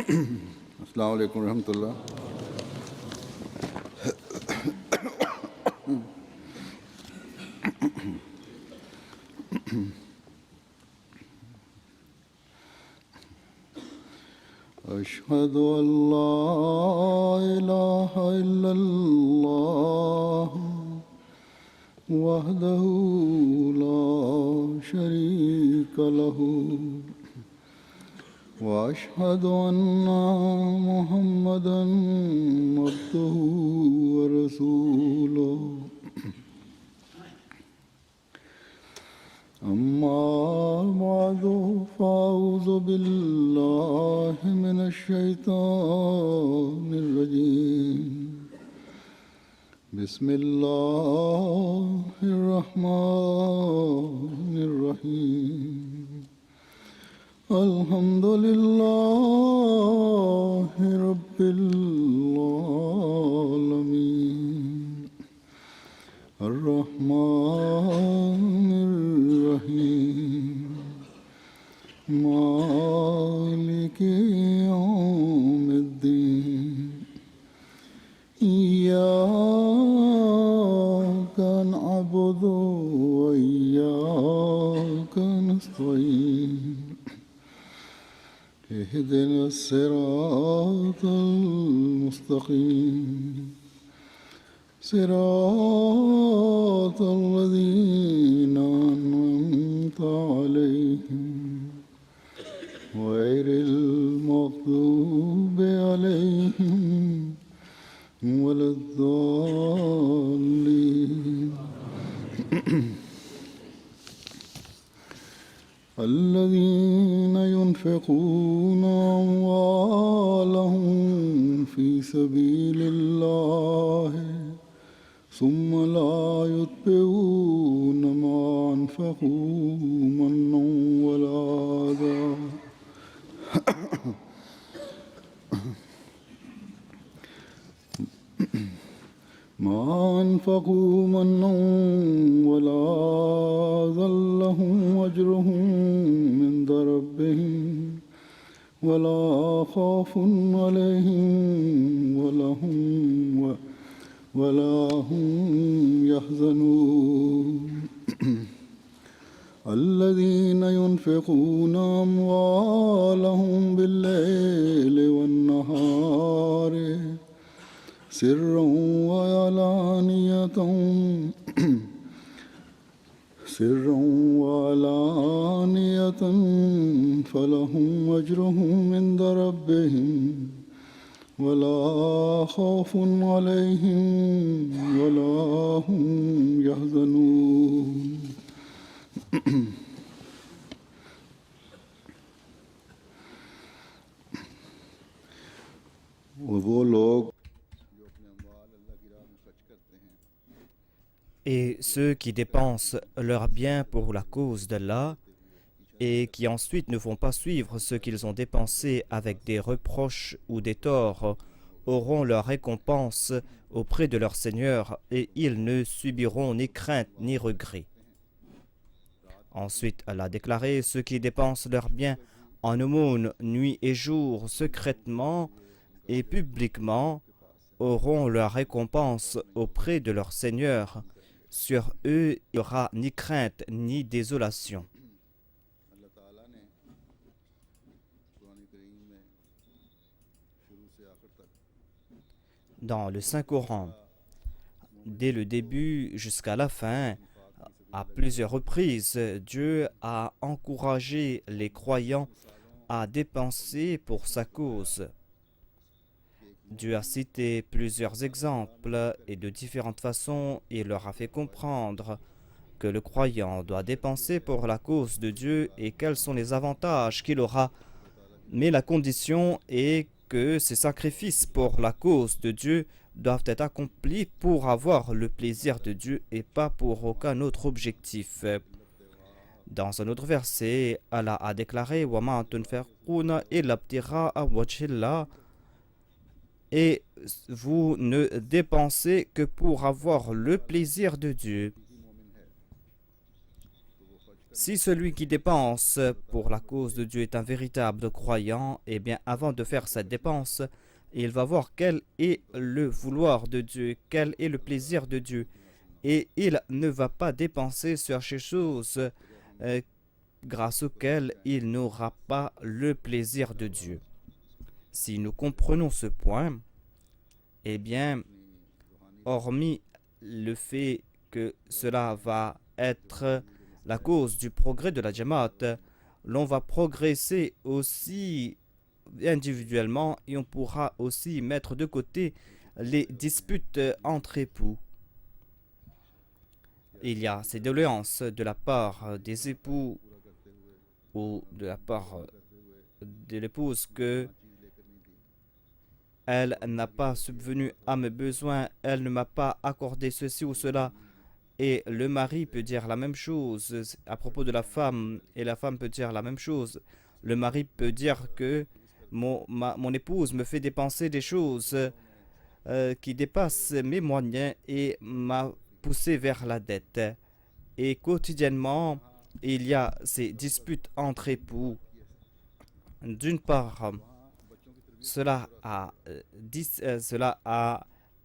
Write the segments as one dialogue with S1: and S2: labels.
S1: अस्सलाम वालेकुम रहमतुल्लाह। أشهد أن لا إله إلا الله وحده لا شريك له وأشهد أن محمدا عبده ورسوله أما بعد فأعوذ بالله من الشيطان الرجيم بسم الله الرحمن الرحيم الحمد لله رب العالمين الرحمن الرحيم مالك يوم الدين إياك نعبد وإياك نستعين اهدنا الصراط المستقيم صراط الذين أنعمت عليهم غير المغضوب عليهم ولا الضالين الذين ينفقون أموالهم في سبيل الله ثم لا يتبعون ما أنفقوا منا ولا أذى ما أنفقوا منا ولا أذى لهم أجرهم عند ربهم ولا خوف عليهم ولا هم يحزنون الذين ينفقون أموالهم بالليل والنهار سرا وعلانية فلهم أجرهم عند ربهم ولا خوف عليهم ولا هم يحزنون वो लोग
S2: Et ceux qui dépensent leurs biens pour la cause d'Allah et qui ensuite ne vont pas suivre ce qu'ils ont dépensé avec des reproches ou des torts auront leur récompense auprès de leur Seigneur et ils ne subiront ni crainte ni regret. Ensuite, Allah a déclaré, ceux qui dépensent leurs biens en aumône nuit et jour, secrètement et publiquement, auront leur récompense auprès de leur Seigneur. Sur eux, il n'y aura ni crainte ni désolation. Dans le Saint-Coran, dès le début jusqu'à la fin, à plusieurs reprises, Dieu a encouragé les croyants à dépenser pour sa cause. Dieu a cité plusieurs exemples et de différentes façons, il leur a fait comprendre que le croyant doit dépenser pour la cause de Dieu et quels sont les avantages qu'il aura. Mais la condition est que ces sacrifices pour la cause de Dieu doivent être accomplis pour avoir le plaisir de Dieu et pas pour aucun autre objectif. Dans un autre verset, Allah a déclaré وَمَا تُنْفِقُونَ إِلَّا ابْتِغَاءَ وَجْهِ اللَّهِ et vous ne dépensez que pour avoir le plaisir de Dieu. Si celui qui dépense pour la cause de Dieu est un véritable croyant, eh bien, avant de faire cette dépense, il va voir quel est le vouloir de Dieu, quel est le plaisir de Dieu. Et il ne va pas dépenser sur ces choses euh, grâce auxquelles il n'aura pas le plaisir de Dieu. Si nous comprenons ce point, eh bien, hormis le fait que cela va être la cause du progrès de la Jamaat, l'on va progresser aussi individuellement et on pourra aussi mettre de côté les disputes entre époux. Il y a ces doléances de la part des époux ou de la part de l'épouse que elle n'a pas subvenu à mes besoins, elle ne m'a pas accordé ceci ou cela. Et le mari peut dire la même chose à propos de la femme, et la femme peut dire la même chose. Le mari peut dire que mon épouse me fait dépenser des choses qui dépassent mes moyens et m'a poussé vers la dette. Et quotidiennement, il y a ces disputes entre époux. D'une part, cela a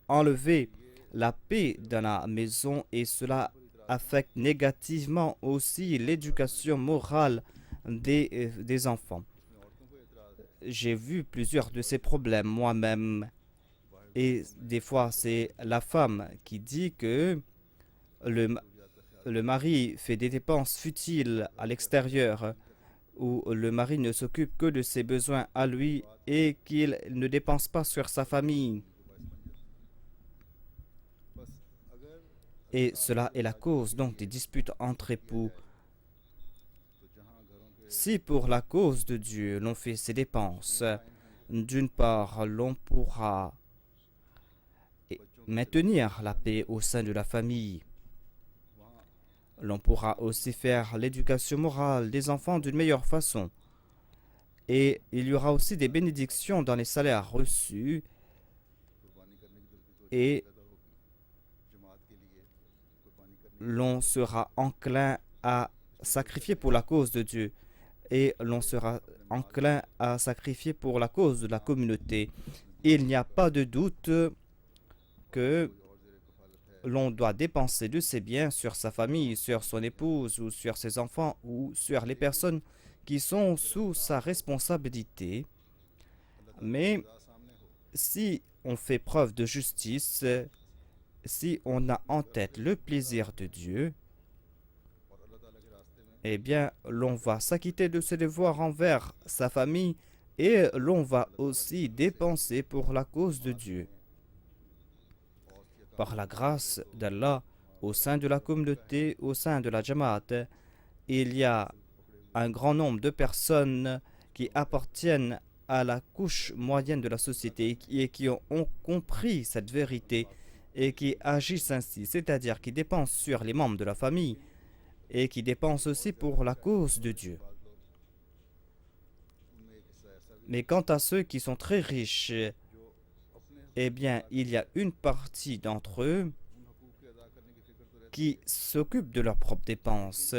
S2: enlevé la paix dans la maison et cela affecte négativement aussi l'éducation morale des enfants. J'ai vu plusieurs de ces problèmes moi-même et des fois c'est la femme qui dit que le, le mari fait des dépenses futiles à l'extérieur où le mari ne s'occupe que de ses besoins à lui et qu'il ne dépense pas sur sa famille. Et cela est la cause donc des disputes entre époux. Si pour la cause de Dieu l'on fait ses dépenses, d'une part l'on pourra maintenir la paix au sein de la famille. L'on pourra aussi faire l'éducation morale des enfants d'une meilleure façon. Et il y aura aussi des bénédictions dans les salaires reçus et l'on sera enclin à sacrifier pour la cause de Dieu et l'on sera enclin à sacrifier pour la cause de la communauté. Il n'y a pas de doute que l'on doit dépenser de ses biens sur sa famille, sur son épouse ou sur ses enfants ou sur les personnes qui sont sous sa responsabilité. Mais si on fait preuve de justice, si on a en tête le plaisir de Dieu, eh bien, l'on va s'acquitter de ses devoirs envers sa famille et l'on va aussi dépenser pour la cause de Dieu. Par la grâce d'Allah, au sein de la communauté, au sein de la Jamaat, il y a un grand nombre de personnes qui appartiennent à la couche moyenne de la société et qui ont compris cette vérité et qui agissent ainsi, c'est-à-dire qui dépensent sur les membres de la famille et qui dépensent aussi pour la cause de Dieu. Mais quant à ceux qui sont très riches, eh bien, il y a une partie d'entre eux qui s'occupent de leurs propres dépenses,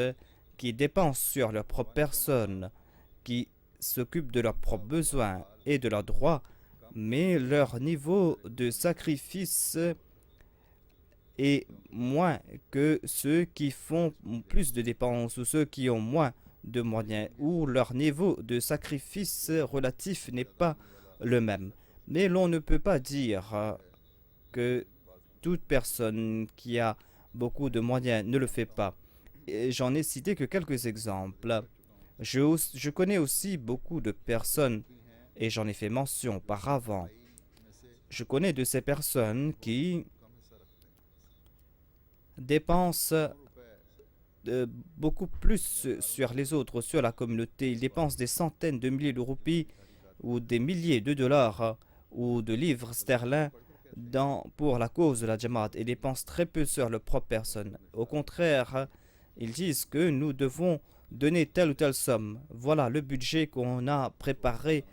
S2: qui dépensent sur leur propre personne, qui s'occupent de leurs propres besoins et de leurs droits, mais leur niveau de sacrifice est moins que ceux qui font plus de dépenses ou ceux qui ont moins de moyens, ou leur niveau de sacrifice relatif n'est pas le même. Mais l'on ne peut pas dire que toute personne qui a beaucoup de moyens ne le fait pas. J'en ai cité que quelques exemples. Je connais aussi beaucoup de personnes, et j'en ai fait mention auparavant. Je connais de ces personnes qui dépensent beaucoup plus sur les autres, sur la communauté. Ils dépensent des centaines de milliers de roupies ou des milliers de dollars ou de livres sterling pour la cause de la Jamaat et dépensent très peu sur leur propre personne. Au contraire, ils disent que nous devons donner telle ou telle somme. Voilà le budget qu'on a préparé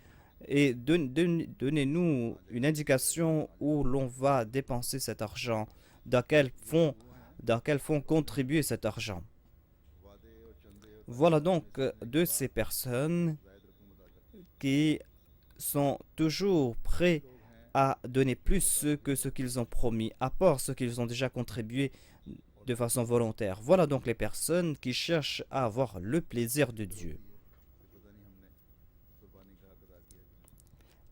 S2: et donnez-nous une indication où l'on va dépenser cet argent, dans quel fonds contribuer cet argent. Voilà donc de ces personnes qui sont toujours prêts à donner plus que ce qu'ils ont promis, à part ce qu'ils ont déjà contribué de façon volontaire. Voilà donc les personnes qui cherchent à avoir le plaisir de Dieu.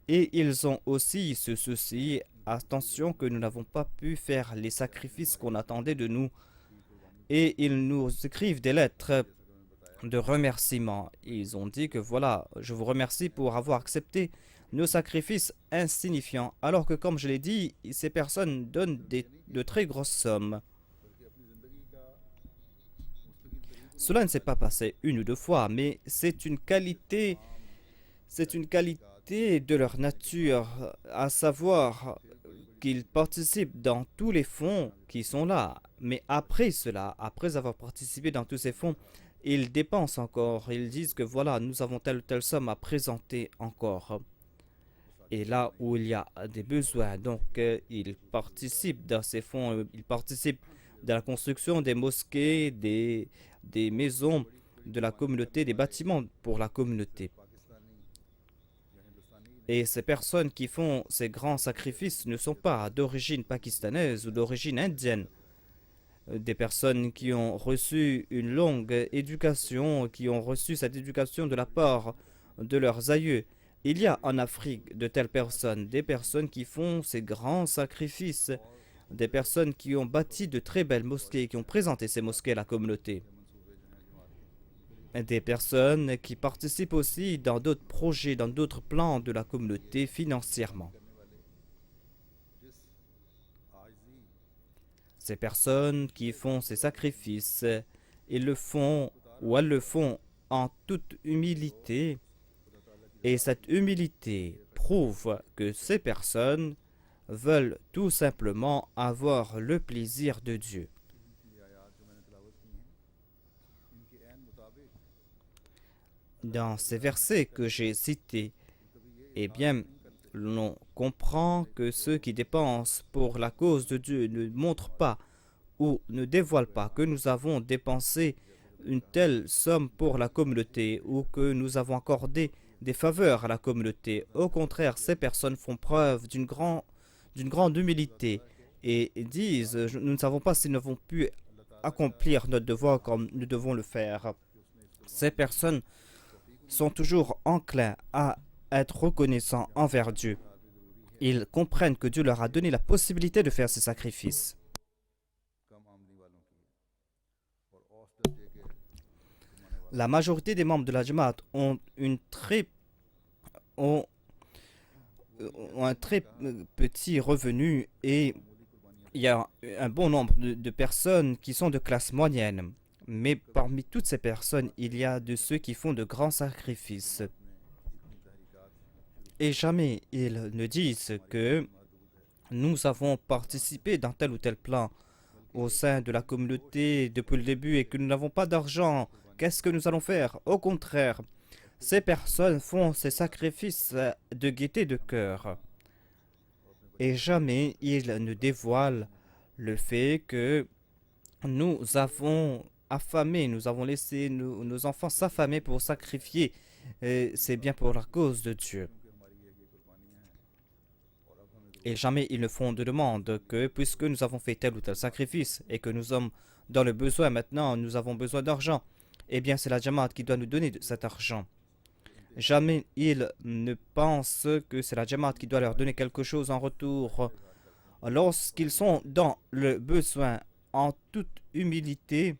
S2: Et ils ont aussi ce souci, attention que nous n'avons pas pu faire les sacrifices qu'on attendait de nous. Et ils nous écrivent des lettres de remerciement. Ils ont dit que voilà, je vous remercie pour avoir accepté nos sacrifices insignifiants. Alors que comme je l'ai dit, ces personnes donnent de très grosses sommes. Cela ne s'est pas passé une ou deux fois, mais c'est une qualité de leur nature, à savoir qu'ils participent dans tous les fonds qui sont là. Mais après cela, après avoir participé dans tous ces fonds, ils dépensent encore. Ils disent que voilà, nous avons telle ou telle somme à présenter encore. Et là où il y a des besoins, donc ils participent dans ces fonds, ils participent dans la construction des mosquées, des maisons de la communauté, des bâtiments pour la communauté. Et ces personnes qui font ces grands sacrifices ne sont pas d'origine pakistanaise ou d'origine indienne. Des personnes qui ont reçu une longue éducation, qui ont reçu cette éducation de la part de leurs aïeux. Il y a en Afrique de telles personnes, des personnes qui font ces grands sacrifices, des personnes qui ont bâti de très belles mosquées, qui ont présenté ces mosquées à la communauté. Des personnes qui participent aussi dans d'autres projets, dans d'autres plans de la communauté financièrement. Ces personnes qui font ces sacrifices, ils le font ou elles le font en toute humilité. Et cette humilité prouve que ces personnes veulent tout simplement avoir le plaisir de Dieu. Dans ces versets que j'ai cités, eh bien, l'on comprend que ceux qui dépensent pour la cause de Dieu ne montrent pas ou ne dévoilent pas que nous avons dépensé une telle somme pour la communauté ou que nous avons accordé des faveurs à la communauté. Au contraire, ces personnes font preuve d'une grande humilité et disent, nous ne savons pas si nous avons pu accomplir notre devoir comme nous devons le faire. Ces personnes sont toujours enclins à être reconnaissants envers Dieu. Ils comprennent que Dieu leur a donné la possibilité de faire ces sacrifices. La majorité des membres de la Jamaat ont, ont un très petit revenu et il y a un bon nombre de personnes qui sont de classe moyenne. Mais parmi toutes ces personnes, il y a de ceux qui font de grands sacrifices. Et jamais ils ne disent que nous avons participé dans tel ou tel plan au sein de la communauté depuis le début et que nous n'avons pas d'argent. Qu'est-ce que nous allons faire? Au contraire, ces personnes font ces sacrifices de gaieté de cœur. Et jamais ils ne dévoilent le fait que nous avons affamé, nous avons laissé nos enfants s'affamer pour sacrifier. C'est bien pour la cause de Dieu. Et jamais ils ne font de demande que puisque nous avons fait tel ou tel sacrifice et que nous sommes dans le besoin maintenant, nous avons besoin d'argent, eh bien c'est la Jamaat qui doit nous donner cet argent. Jamais ils ne pensent que c'est la Jamaat qui doit leur donner quelque chose en retour. Lorsqu'ils sont dans le besoin, en toute humilité,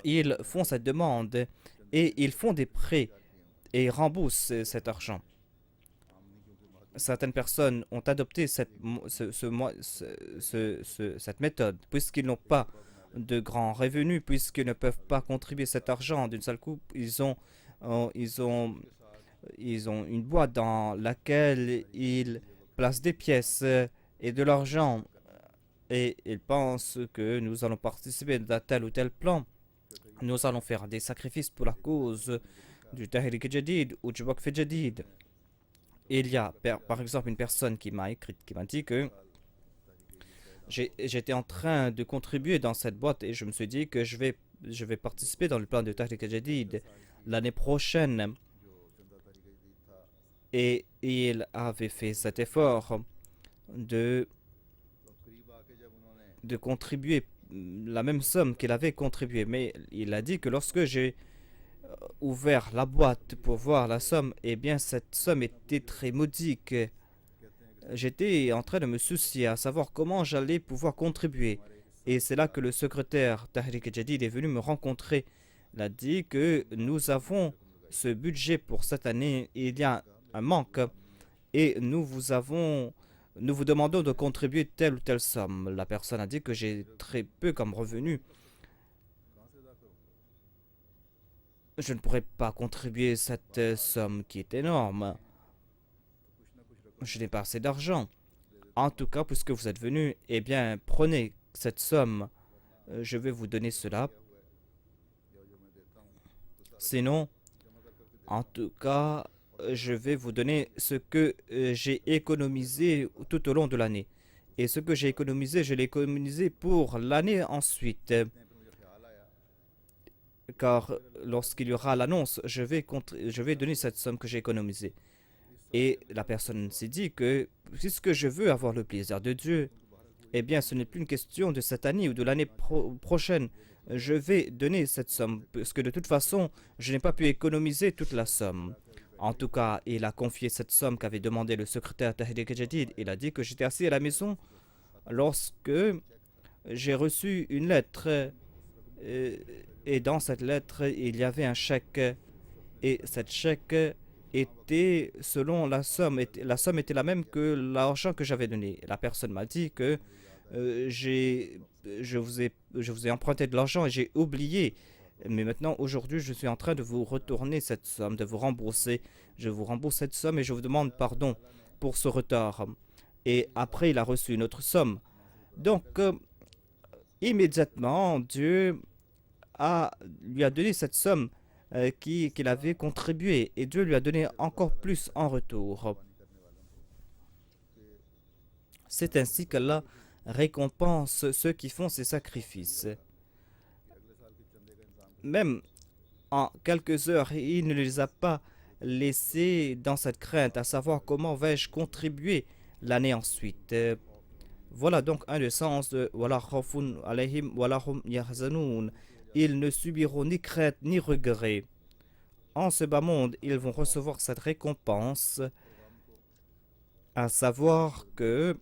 S2: ils font cette demande et ils font des prêts et remboursent cet argent. Certaines personnes ont adopté cette méthode puisqu'ils n'ont pas de grands revenus, puisqu'ils ne peuvent pas contribuer cet argent d'une seule coupe. Ils ont une boîte dans laquelle ils placent des pièces et de l'argent et ils pensent que nous allons participer à tel ou tel plan. Nous allons faire des sacrifices pour la cause du Tahrik Jadid ou du Waqf Jadid. Il y a par exemple une personne qui m'a écrit, qui m'a dit que j'étais en train de contribuer dans cette boîte et je me suis dit que je vais je vais participer dans le plan de Tahrik al-Jadid l'année prochaine. Et il avait fait cet effort de, de contribuer la même somme qu'il avait contribué. Mais il a dit que lorsque j'ai ouvert la boîte pour voir la somme, eh bien cette somme était très modique. J'étais en train de me soucier à savoir comment j'allais pouvoir contribuer. Et c'est là que le secrétaire Tahrik Jadid est venu me rencontrer. Il a dit que nous avons ce budget pour cette année et il y a un manque. Et nous vous demandons de contribuer telle ou telle somme. La personne a dit que j'ai très peu comme revenu. Je ne pourrais pas contribuer cette somme qui est énorme. Je n'ai pas assez d'argent. En tout cas, puisque vous êtes venu, eh bien, prenez cette somme. Je vais vous donner cela. Sinon, en tout cas, je vais vous donner ce que j'ai économisé tout au long de l'année. Et ce que j'ai économisé, je l'ai économisé pour l'année ensuite. Car lorsqu'il y aura l'annonce, je vais donner cette somme que j'ai économisée. Et la personne s'est dit que puisque je veux avoir le plaisir de Dieu, eh bien ce n'est plus une question de cette année ou de l'année prochaine. Je vais donner cette somme, parce que de toute façon, je n'ai pas pu économiser toute la somme. En tout cas, il a confié cette somme qu'avait demandé le secrétaire Tahrik Jadid. Il a dit que j'étais assis à la maison lorsque j'ai reçu une lettre. Et dans cette lettre, il y avait un chèque. Et cette chèque était selon la somme. La somme était la même que l'argent que j'avais donné. La personne m'a dit que je vous ai emprunté de l'argent et j'ai oublié. Mais maintenant, aujourd'hui, je suis en train de vous retourner cette somme, de vous rembourser. Je vous rembourse cette somme et je vous demande pardon pour ce retard. Et après, il a reçu une autre somme. Donc, immédiatement, Dieu lui a donné cette somme qu'il avait contribué et Dieu lui a donné encore plus en retour. C'est ainsi qu'Allah récompense ceux qui font ces sacrifices. Même en quelques heures, il ne les a pas laissés dans cette crainte, à savoir comment vais-je contribuer l'année ensuite. Voilà donc un des sens de Wala khawfun alayhim wala hum yahzanun. Ils ne subiront ni crainte ni regret. En ce bas monde, ils vont recevoir cette récompense, à savoir que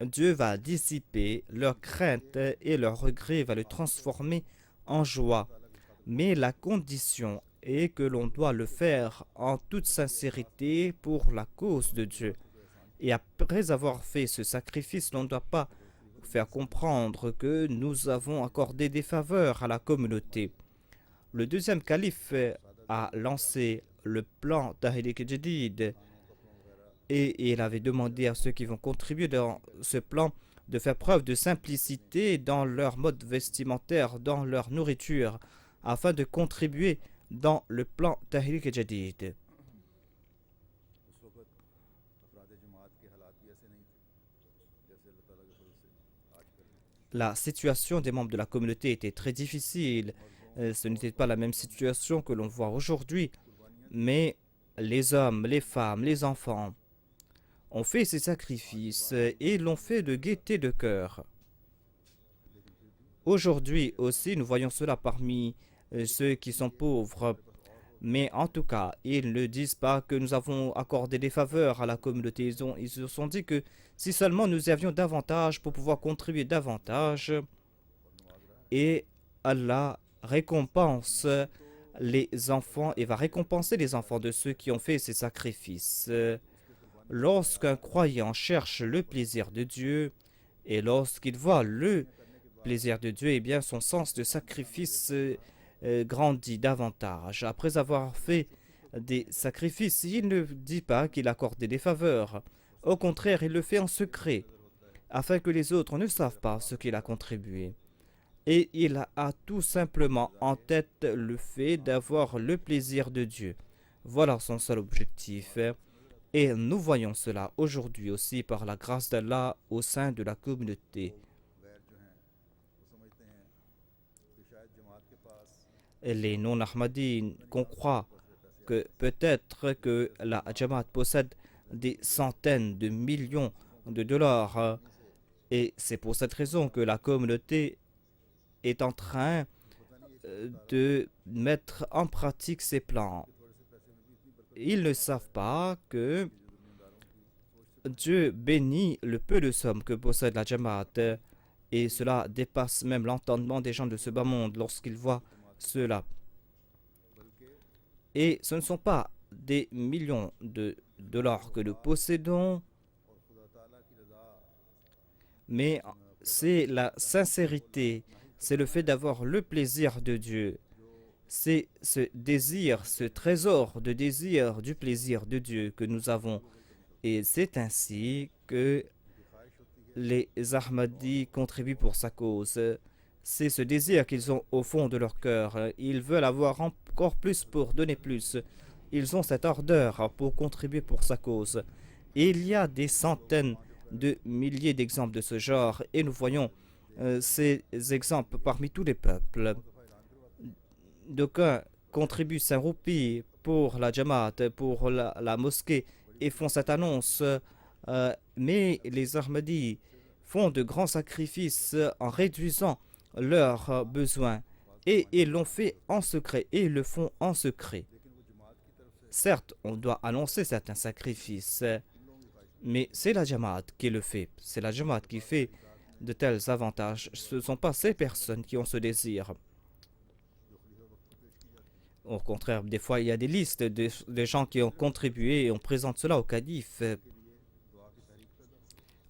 S2: Dieu va dissiper leur crainte et leur regret va le transformer en joie. Mais la condition est que l'on doit le faire en toute sincérité pour la cause de Dieu. Et après avoir fait ce sacrifice, l'on ne doit pas faire comprendre que nous avons accordé des faveurs à la communauté. Le deuxième calife a lancé le plan Tahrik Jadid et il avait demandé à ceux qui vont contribuer dans ce plan de faire preuve de simplicité dans leur mode vestimentaire, dans leur nourriture, afin de contribuer dans le plan Tahrik Jadid. La situation des membres de la communauté était très difficile. Ce n'était pas la même situation que l'on voit aujourd'hui. Mais les hommes, les femmes, les enfants ont fait ces sacrifices et l'ont fait de gaieté de cœur. Aujourd'hui aussi, nous voyons cela parmi ceux qui sont pauvres. Mais en tout cas, ils ne disent pas que nous avons accordé des faveurs à la communauté. Ils se sont dit que si seulement nous avions davantage pour pouvoir contribuer davantage, et Allah récompense les enfants et va récompenser les enfants de ceux qui ont fait ces sacrifices. Lorsqu'un croyant cherche le plaisir de Dieu et lorsqu'il voit le plaisir de Dieu, eh bien son sens de sacrifice grandit davantage. Après avoir fait des sacrifices, il ne dit pas qu'il accorde des faveurs. Au contraire, il le fait en secret, afin que les autres ne savent pas ce qu'il a contribué. Et il a tout simplement en tête le fait d'avoir le plaisir de Dieu. Voilà son seul objectif. Et nous voyons cela aujourd'hui aussi par la grâce d'Allah au sein de la communauté. Les non-Ahmadis qu'on croit que peut-être que la Jamaat possède des centaines de millions de dollars et c'est pour cette raison que la communauté est en train de mettre en pratique ces plans. Ils ne savent pas que Dieu bénit le peu de sommes que possède la Jamaat et cela dépasse même l'entendement des gens de ce bas monde lorsqu'ils voient cela. Et ce ne sont pas des millions de dollars que nous possédons, mais c'est la sincérité, c'est le fait d'avoir le plaisir de Dieu. C'est ce désir, ce trésor de désir du plaisir de Dieu que nous avons. Et c'est ainsi que les Ahmadis contribuent pour sa cause. C'est ce désir qu'ils ont au fond de leur cœur. Ils veulent avoir encore plus pour donner plus. Ils ont cette ardeur pour contribuer pour sa cause. Et il y a des centaines de milliers d'exemples de ce genre et nous voyons ces exemples parmi tous les peuples. D'aucuns contribuent 5 roupies pour la Jamaat, pour la mosquée et font cette annonce. Mais les Ahmadis font de grands sacrifices en réduisant leurs besoins et ils l'ont fait en secret et ils le font en secret. Certes, on doit annoncer certains sacrifices, mais c'est la Jamaat qui le fait. C'est la Jamaat qui fait de tels avantages. Ce ne sont pas ces personnes qui ont ce désir. Au contraire, des fois, il y a des listes de gens qui ont contribué et on présente cela au calife.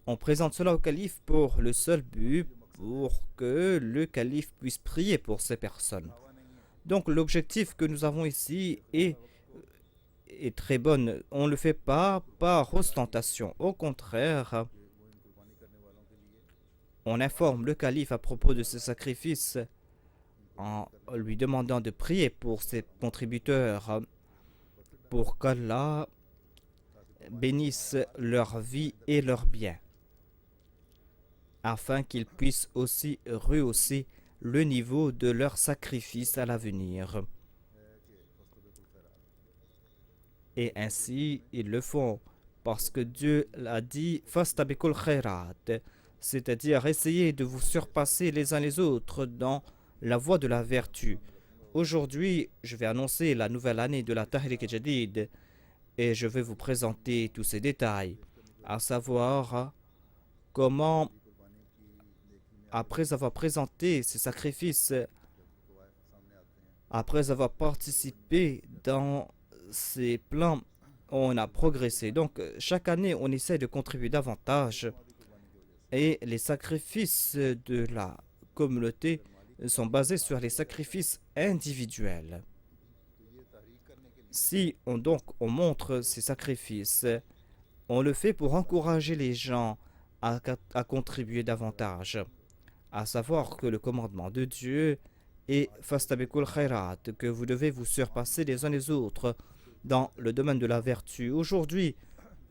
S2: On présente cela au calife pour le seul but, pour que le calife puisse prier pour ces personnes. Donc l'objectif que nous avons ici est très bon. On ne le fait pas par ostentation. Au contraire, on informe le calife à propos de ce sacrifice en lui demandant de prier pour ses contributeurs pour qu'Allah bénisse leur vie et leurs biens afin qu'ils puissent aussi rehausser le niveau de leur sacrifice à l'avenir. Et ainsi, ils le font parce que Dieu l'a dit « Fastabikul khairat », c'est-à-dire essayez de vous surpasser les uns les autres dans la voie de la vertu. Aujourd'hui, je vais annoncer la nouvelle année de la Tahrik Jadid et je vais vous présenter tous ces détails, à savoir comment, après avoir présenté ces sacrifices, après avoir participé dans ces plans, on a progressé. Donc, chaque année, on essaie de contribuer davantage et les sacrifices de la communauté sont basés sur les sacrifices individuels. Si on montre ces sacrifices, on le fait pour encourager les gens à contribuer davantage. À savoir que le commandement de Dieu est Fastabikul khairat, que vous devez vous surpasser les uns les autres dans le domaine de la vertu. Aujourd'hui,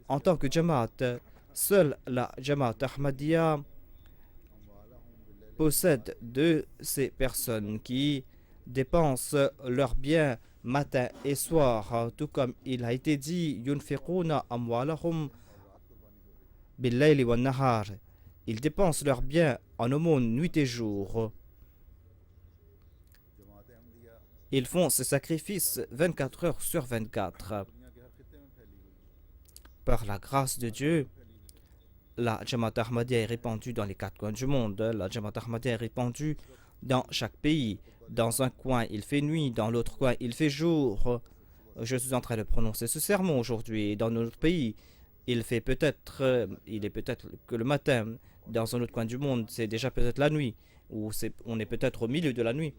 S2: en tant que Jamaat, seule la Jamaat Ahmadiyya possède de ces personnes qui dépensent leurs biens matin et soir, tout comme il a été dit yunfiquna amwalahum bil-layli wan-nahar. Ils dépensent leurs biens en aumône nuit et jour. Ils font ce sacrifice 24 heures sur 24. Par la grâce de Dieu, la Jamaat Ahmadiyya est répandue dans les 4 coins du monde. La Jamaat Ahmadiyya est répandue dans chaque pays. Dans un coin, il fait nuit. Dans l'autre coin, il fait jour. Je suis en train de prononcer ce sermon aujourd'hui. Dans notre pays, il est peut-être que le matin. Dans un autre coin du monde, c'est déjà peut-être la nuit. Ou on est peut-être au milieu de la nuit.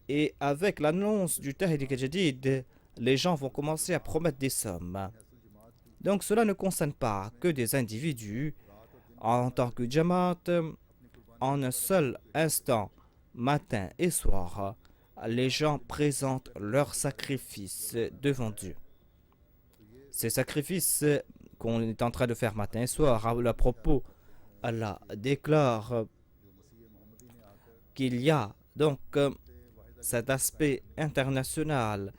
S2: Et avec l'annonce du Tahrik Jadid, les gens vont commencer à promettre des sommes. Donc cela ne concerne pas que des individus. En tant que Jamaat, en un seul instant, matin et soir, les gens présentent leurs sacrifices devant Dieu. Ces sacrifices qu'on est en train de faire matin et soir, à propos, Allah déclare qu'il y a donc cet aspect international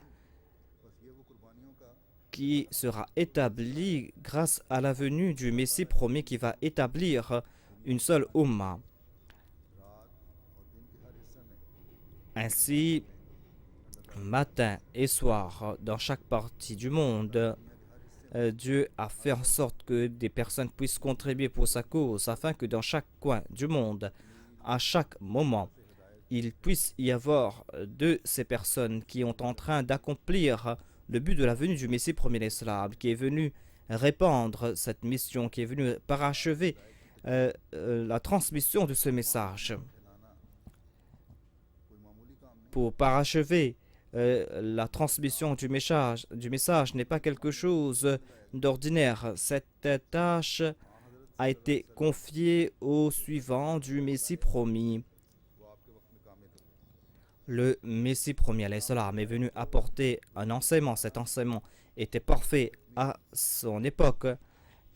S2: qui sera établi grâce à la venue du Messie promis qui va établir une seule Ummah. Ainsi, matin et soir, dans chaque partie du monde, Dieu a fait en sorte que des personnes puissent contribuer pour sa cause, afin que dans chaque coin du monde, à chaque moment, il puisse y avoir de ces personnes qui sont en train d'accomplir le but de la venue du Messie premier l'Islam, qui est venu répandre cette mission, qui est venu parachever la transmission de ce message. Pour parachever la transmission du message n'est pas quelque chose d'ordinaire. Cette tâche a été confiée au suivant du Messie promis. Le Messie premier alayhi salam est venu apporter un enseignement. Cet enseignement était parfait à son époque.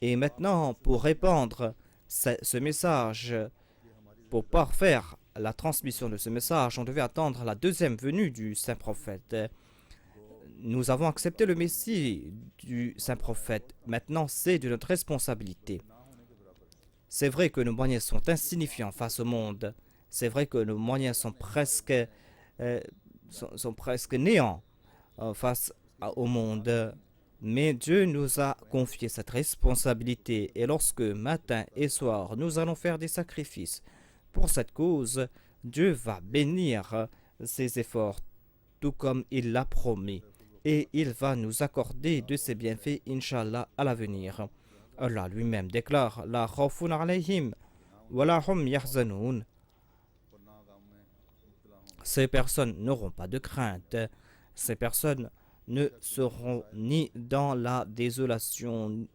S2: Et maintenant, pour répandre ce message, pour parfaire la transmission de ce message, on devait attendre la deuxième venue du saint prophète. Nous avons accepté le Messie du saint prophète. Maintenant, c'est de notre responsabilité. C'est vrai que nos moyens sont insignifiants face au monde. C'est vrai que nos moyens sont presque néants face au monde. Mais Dieu nous a confié cette responsabilité. Et lorsque matin et soir, nous allons faire des sacrifices pour cette cause, Dieu va bénir ses efforts, tout comme il l'a promis. Et il va nous accorder de ses bienfaits, Inch'Allah, à l'avenir. Allah lui-même déclare La khawfun alayhim wa la hum yahzanoun. Ces personnes n'auront pas de crainte. Ces personnes ne seront ni dans la désolation.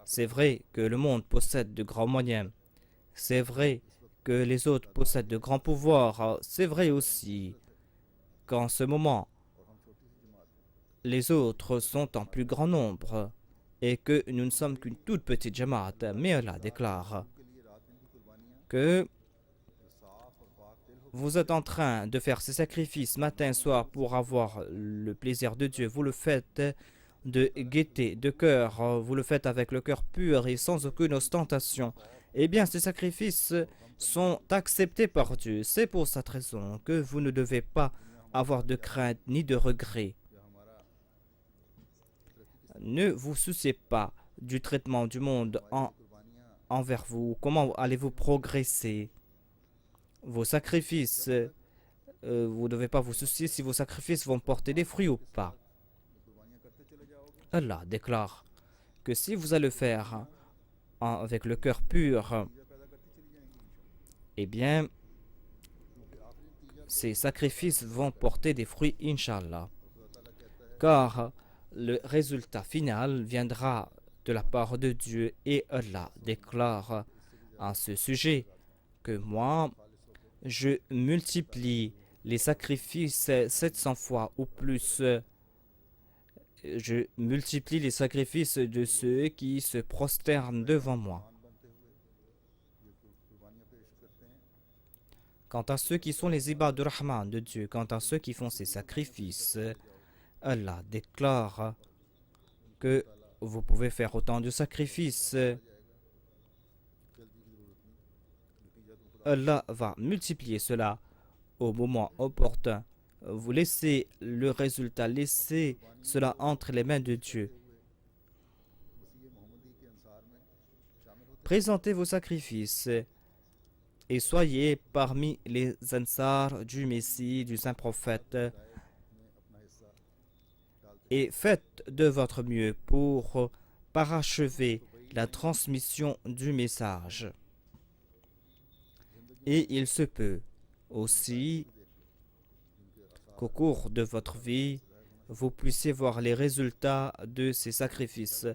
S2: C'est vrai que le monde possède de grands moyens. C'est vrai que les autres possèdent de grands pouvoirs. C'est vrai aussi qu'en ce moment, les autres sont en plus grand nombre et que nous ne sommes qu'une toute petite jamaat. Mais Allah déclare que vous êtes en train de faire ces sacrifices matin et soir pour avoir le plaisir de Dieu. Vous le faites de gaieté, de cœur. Vous le faites avec le cœur pur et sans aucune ostentation. Eh bien, ces sacrifices sont acceptés par Dieu. C'est pour cette raison que vous ne devez pas avoir de crainte ni de regret. Ne vous souciez pas du traitement du monde envers vous. Comment allez-vous progresser? Vos sacrifices, vous ne devez pas vous soucier si vos sacrifices vont porter des fruits ou pas. Allah déclare que si vous allez le faire avec le cœur pur, eh bien, ces sacrifices vont porter des fruits, Inch'Allah. Car le résultat final viendra de la part de Dieu et Allah déclare à ce sujet que moi, je multiplie les sacrifices 700 fois ou plus. Je multiplie les sacrifices de ceux qui se prosternent devant moi. Quant à ceux qui sont les ibad rahman de Dieu, quant à ceux qui font ces sacrifices, Allah déclare que vous pouvez faire autant de sacrifices. Allah va multiplier cela au moment opportun. Vous laissez le résultat, laissez cela entre les mains de Dieu. Présentez vos sacrifices et soyez parmi les ansars du Messie, du saint prophète. Et faites de votre mieux pour parachever la transmission du message. Et il se peut aussi qu'au cours de votre vie, vous puissiez voir les résultats de ces sacrifices,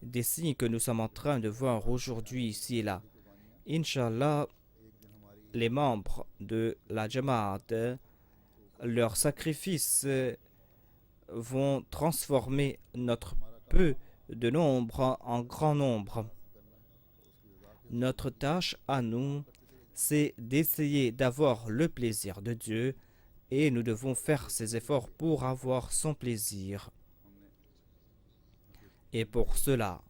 S2: des signes que nous sommes en train de voir aujourd'hui ici et là. Inch'Allah, les membres de la Jamaat, leurs sacrifices vont transformer notre peu de nombre en grand nombre. Notre tâche à nous, c'est d'essayer d'avoir le plaisir de Dieu et nous devons faire ces efforts pour avoir son plaisir. Et pour cela,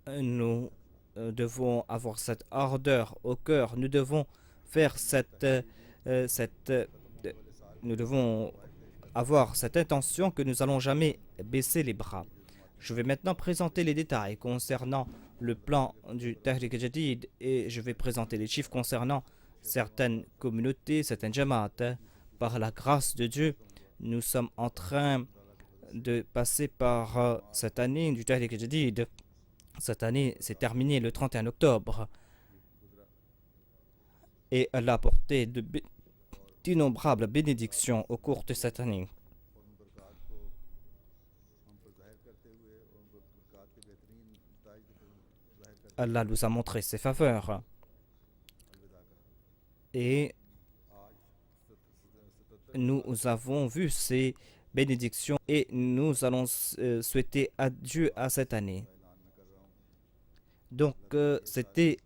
S2: nous devons avoir cette ardeur au cœur. Nous devons faire nous devons avoir cette intention que nous n'allons jamais baisser les bras. Je vais maintenant présenter les détails concernant le plan du Tahrik Jadid et je vais présenter les chiffres concernant certaines communautés, certaines jamaat. Par la grâce de Dieu, nous sommes en train de passer par cette année du Tahrik Jadid. Cette année s'est terminée le 31 octobre et elle a apporté d'innombrables bénédictions au cours de cette année. Allah nous a montré ses faveurs et nous avons vu ces bénédictions et nous allons souhaiter adieu à cette année. Donc c'était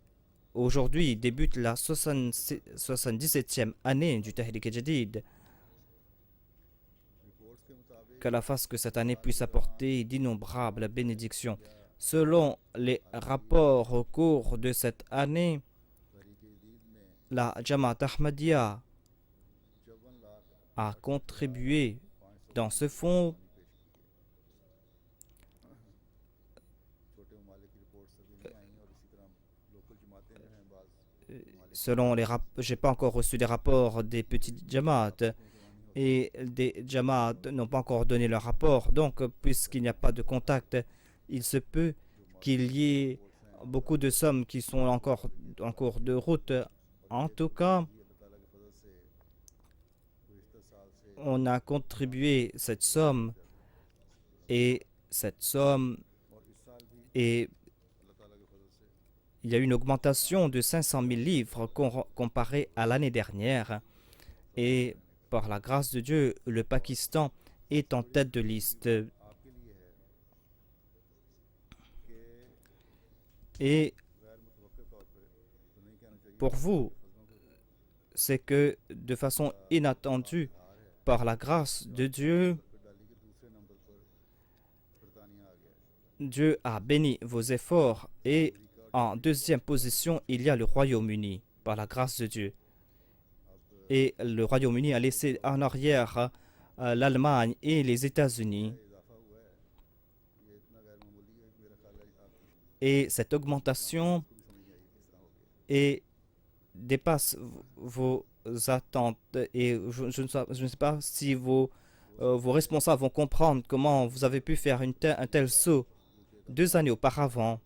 S2: aujourd'hui débute la 77e année du Tahrik Jadid. Qu'Allah fasse que cette année puisse apporter d'innombrables bénédictions. Selon les rapports au cours de cette année, la Jamaat Ahmadiyya a contribué dans ce fonds selon les rapports. J'ai pas encore reçu des rapports des petites Jamaat et des Jamaat n'ont pas encore donné leur rapport. Donc, puisqu'il n'y a pas de contact, il se peut qu'il y ait beaucoup de sommes qui sont encore en cours de route. En tout cas, on a contribué cette somme et il y a eu une augmentation de 500 000 livres comparé à l'année dernière. Et par la grâce de Dieu, le Pakistan est en tête de liste. Et pour vous, c'est que de façon inattendue, par la grâce de Dieu, Dieu a béni vos efforts et en deuxième position, il y a le Royaume-Uni, par la grâce de Dieu. Et le Royaume-Uni a laissé en arrière l'Allemagne et les États-Unis. Et cette augmentation dépasse vos attentes. Et je ne sais pas si vos responsables vont comprendre comment vous avez pu faire un tel saut 2 années auparavant.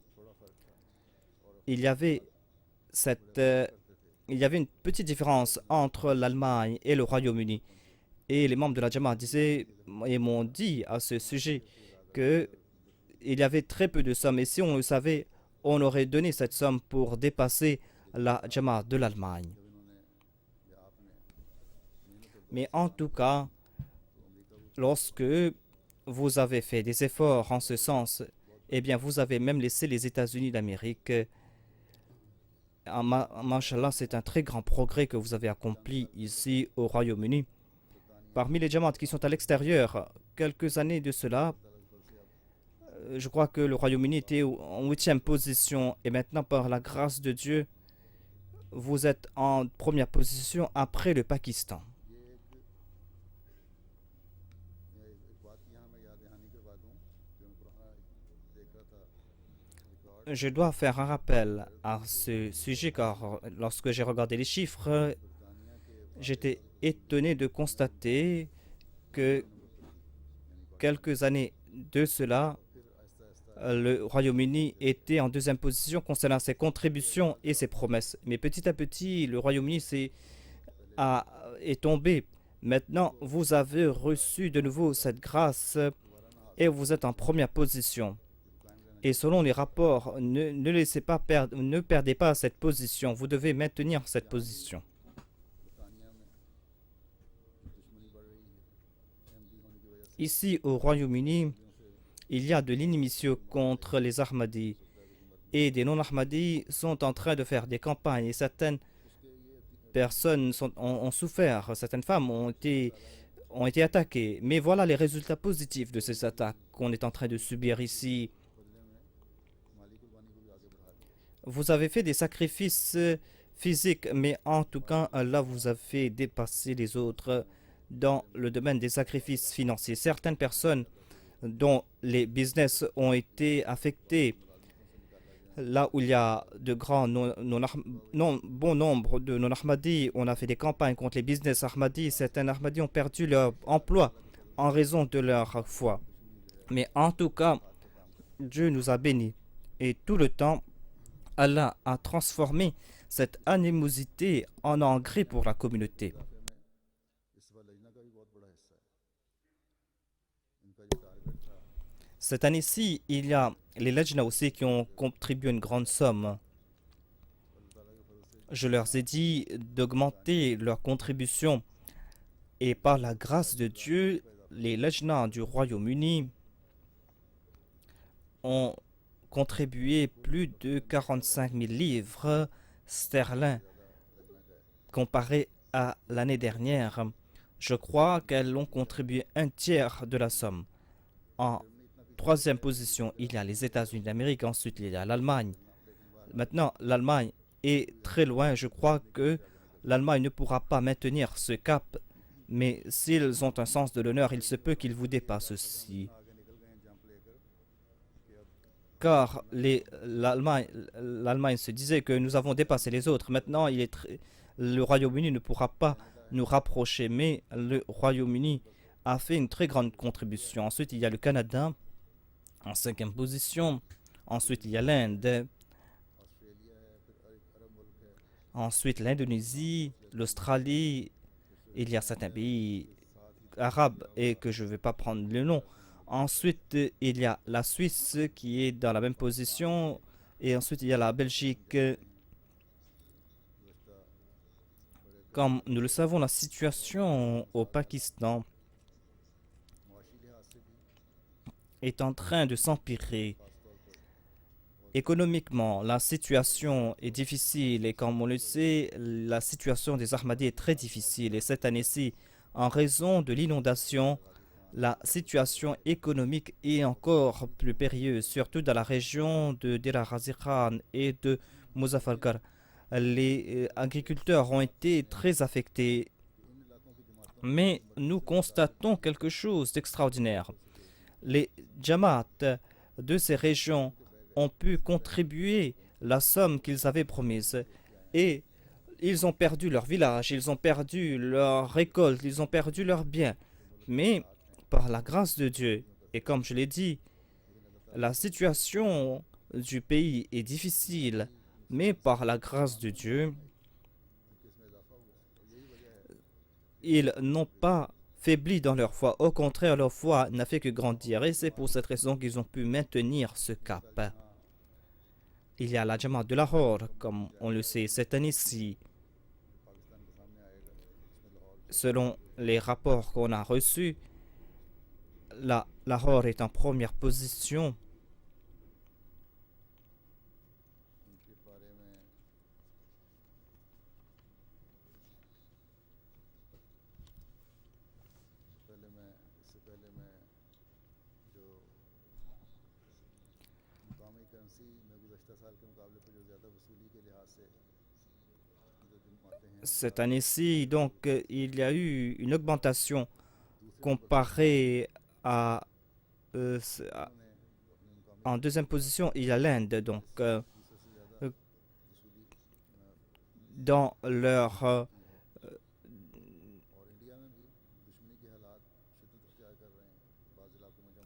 S2: Il y avait une petite différence entre l'Allemagne et le Royaume-Uni. Et les membres de la Jamaat m'ont dit à ce sujet qu'il y avait très peu de sommes. Et si on le savait, on aurait donné cette somme pour dépasser la Jamaat de l'Allemagne. Mais en tout cas, lorsque vous avez fait des efforts en ce sens, eh bien, vous avez même laissé les États-Unis d'Amérique. Mashallah, c'est un très grand progrès que vous avez accompli ici au Royaume-Uni. Parmi les Jamaat qui sont à l'extérieur, quelques années de cela, je crois que le Royaume-Uni était en 8e position et maintenant, par la grâce de Dieu, vous êtes en première position après le Pakistan. Je dois faire un rappel à ce sujet car lorsque j'ai regardé les chiffres, j'étais étonné de constater que quelques années de cela, le Royaume-Uni était en 2e position concernant ses contributions et ses promesses. Mais petit à petit, le Royaume-Uni est tombé. Maintenant, vous avez reçu de nouveau cette grâce et vous êtes en première position. Et selon les rapports, ne perdez pas cette position. Vous devez maintenir cette position. Ici, au Royaume-Uni, il y a de l'inimitié contre les Ahmadis. et des non-Ahmadis sont en train de faire des campagnes et certaines personnes ont souffert, certaines femmes ont été attaquées. Mais voilà les résultats positifs de ces attaques qu'on est en train de subir ici. Vous avez fait des sacrifices physiques, mais en tout cas, là, vous avez dépassé les autres dans le domaine des sacrifices financiers. Certaines personnes dont les business ont été affectés, là où il y a de grands bon nombre de non-Ahmadis, on a fait des campagnes contre les business Ahmadis. Certains Ahmadis ont perdu leur emploi en raison de leur foi. Mais en tout cas, Dieu nous a bénis. Et tout le temps, Allah a transformé cette animosité en engrais pour la communauté. Cette année-ci, il y a les Lajna aussi qui ont contribué une grande somme. Je leur ai dit d'augmenter leur contribution et par la grâce de Dieu, les Lajna du Royaume-Uni ont contribué plus de 45 000 livres sterling comparé à l'année dernière. Je crois qu'elles ont contribué un tiers de la somme. En troisième position, il y a les États-Unis d'Amérique. Ensuite, il y a l'Allemagne. Maintenant, l'Allemagne est très loin. Je crois que l'Allemagne ne pourra pas maintenir ce cap. Mais s'ils ont un sens de l'honneur, il se peut qu'ils vous dépassent aussi. Car l'Allemagne se disait que nous avons dépassé les autres. Maintenant, le Royaume-Uni ne pourra pas nous rapprocher, mais le Royaume-Uni a fait une très grande contribution. Ensuite, il y a le Canada en cinquième position. Ensuite, il y a l'Inde. Ensuite, l'Indonésie, l'Australie. Il y a certains pays arabes et que je ne vais pas prendre le nom. Ensuite, il y a la Suisse qui est dans la même position. Et ensuite, il y a la Belgique. Comme nous le savons, la situation au Pakistan est en train de s'empirer. Économiquement, la situation est difficile et comme on le sait, la situation des Ahmadis est très difficile. Et cette année-ci, en raison de l'inondation, la situation économique est encore plus périlleuse, surtout dans la région de Dera Ghazi Khan et de Muzaffargarh. Les agriculteurs ont été très affectés, mais nous constatons quelque chose d'extraordinaire. Les Jamaat de ces régions ont pu contribuer la somme qu'ils avaient promise et ils ont perdu leur village, ils ont perdu leur récolte, ils ont perdu leurs biens. Mais par la grâce de Dieu, et comme je l'ai dit, la situation du pays est difficile, mais par la grâce de Dieu, ils n'ont pas faibli dans leur foi. Au contraire, leur foi n'a fait que grandir. Et c'est pour cette raison qu'ils ont pu maintenir ce cap. Il y a la Jamaat de Lahore, comme on le sait, cette année-ci. Selon les rapports qu'on a reçus, Lahore est en première position. Cette année-ci, donc, il y a eu une augmentation comparée à, en deuxième position, il y a l'Inde. Donc, dans leur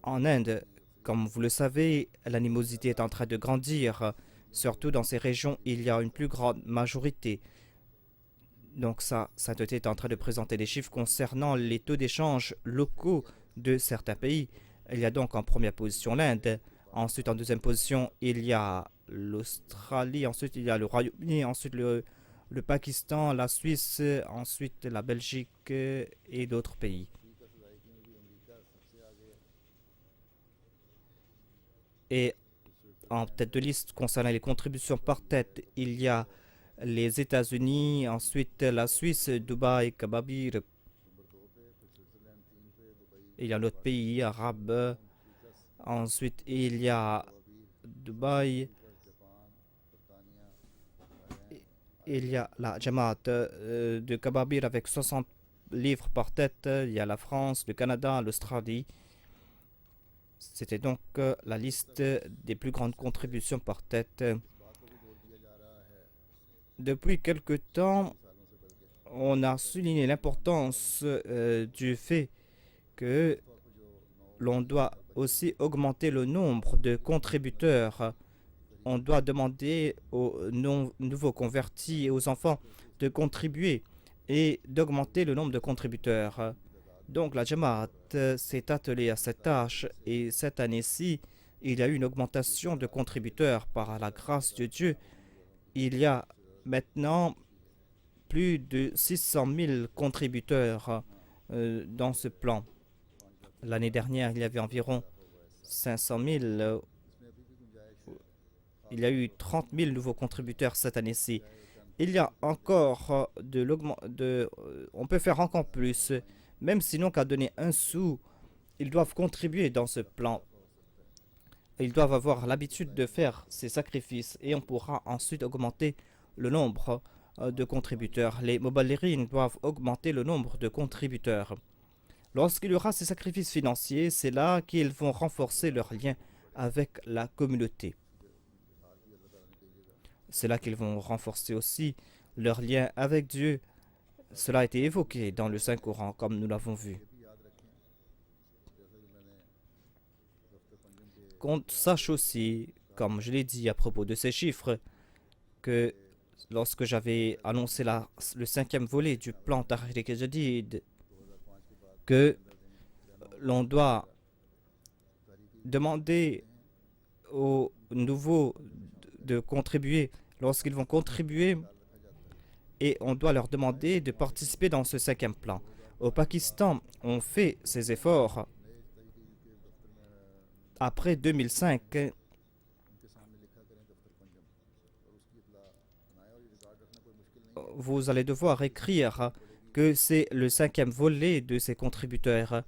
S2: en Inde, comme vous le savez, l'animosité est en train de grandir. Surtout dans ces régions, il y a une plus grande majorité. Donc ça est en train de présenter des chiffres concernant les taux d'échange locaux de certains pays. Il y a donc en première position l'Inde. Ensuite, en deuxième position, il y a l'Australie. Ensuite, il y a le Royaume-Uni. Ensuite, le Pakistan, la Suisse. Ensuite, la Belgique et d'autres pays. Et En tête de liste concernant les contributions par tête, il y a les États-Unis, ensuite la Suisse, Dubaï, Kababir. Il y a notre pays arabe. Ensuite, il y a Dubaï. Il y a la Jamaat de Kababir avec 60 livres par tête. Il y a la France, le Canada, l'Australie. C'était donc la liste des plus grandes contributions par tête. Depuis quelque temps, on a souligné l'importance du fait que l'on doit aussi augmenter le nombre de contributeurs. On doit demander aux nouveaux convertis et aux enfants de contribuer et d'augmenter le nombre de contributeurs. Donc la Jamaat s'est attelée à cette tâche et cette année-ci, il y a eu une augmentation de contributeurs par la grâce de Dieu. Il y a maintenant plus de 600 000 contributeurs dans ce plan. L'année dernière, il y avait environ 500 000. Il y a eu 30 000 nouveaux contributeurs cette année-ci. Il y a encore on peut faire encore plus. Même s'ils n'ont qu'à donner un sou, ils doivent contribuer dans ce plan. Ils doivent avoir l'habitude de faire ces sacrifices et on pourra ensuite augmenter le nombre de contributeurs. Les Mobalirines doivent augmenter le nombre de contributeurs. Lorsqu'il y aura ces sacrifices financiers, c'est là qu'ils vont renforcer leur lien avec la communauté. C'est là qu'ils vont renforcer aussi leur lien avec Dieu. Cela a été évoqué dans le Saint-Coran, comme nous l'avons vu. Qu'on sache aussi, comme je l'ai dit à propos de ces chiffres, que lorsque j'avais annoncé le 5e volet du plan Tahrik Jadid, que l'on doit demander aux nouveaux de contribuer lorsqu'ils vont contribuer et on doit leur demander de participer dans ce 5e plan. Au Pakistan, on fait ces efforts. Après 2005, vous allez devoir écrire que c'est le 5e volet de ces contributeurs.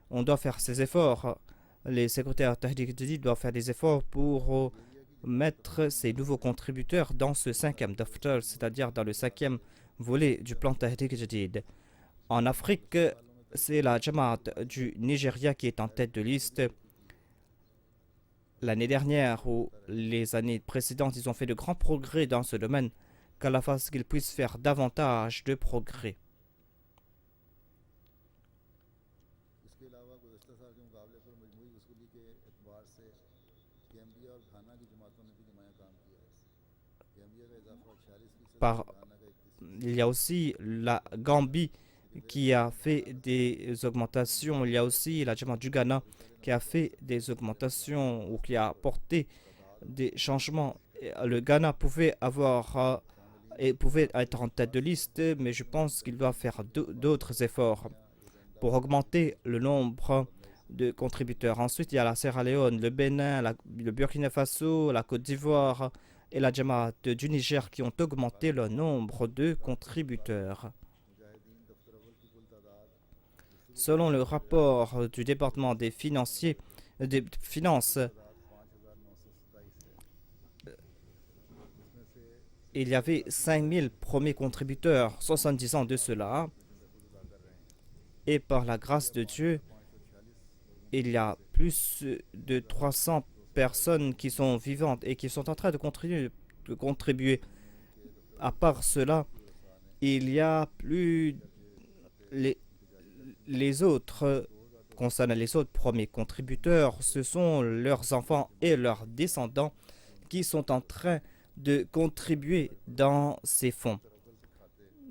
S2: On doit faire ces efforts. Les secrétaires Tahrik Jadid doivent faire des efforts pour mettre ces nouveaux contributeurs dans ce 5e daftar, c'est-à-dire dans le 5e volet du plan Tahrik Jadid. En Afrique, c'est la Jamaat du Nigeria qui est en tête de liste. L'année dernière ou les années précédentes, ils ont fait de grands progrès dans ce domaine. Qu'Allah fasse qu'ils puissent faire davantage de progrès. Il y a aussi la Gambie qui a fait des augmentations. Il y a aussi la Jamaat du Ghana qui a fait des augmentations ou qui a apporté des changements. Le Ghana pouvait être en tête de liste, mais je pense qu'il doit faire d'autres efforts pour augmenter le nombre de contributeurs. Ensuite, il y a la Sierra Leone, le Bénin, le Burkina Faso, la Côte d'Ivoire et la Jamaat du Niger qui ont augmenté le nombre de contributeurs. Selon le rapport du département des finances, il y avait 5000 premiers contributeurs 70 ans de cela. Et par la grâce de Dieu, il y a plus de 300 personnes qui sont vivantes et qui sont en train de contribuer. À part cela, il y a plus les autres, concernant les autres premiers contributeurs, ce sont leurs enfants et leurs descendants qui sont en train de contribuer dans ces fonds.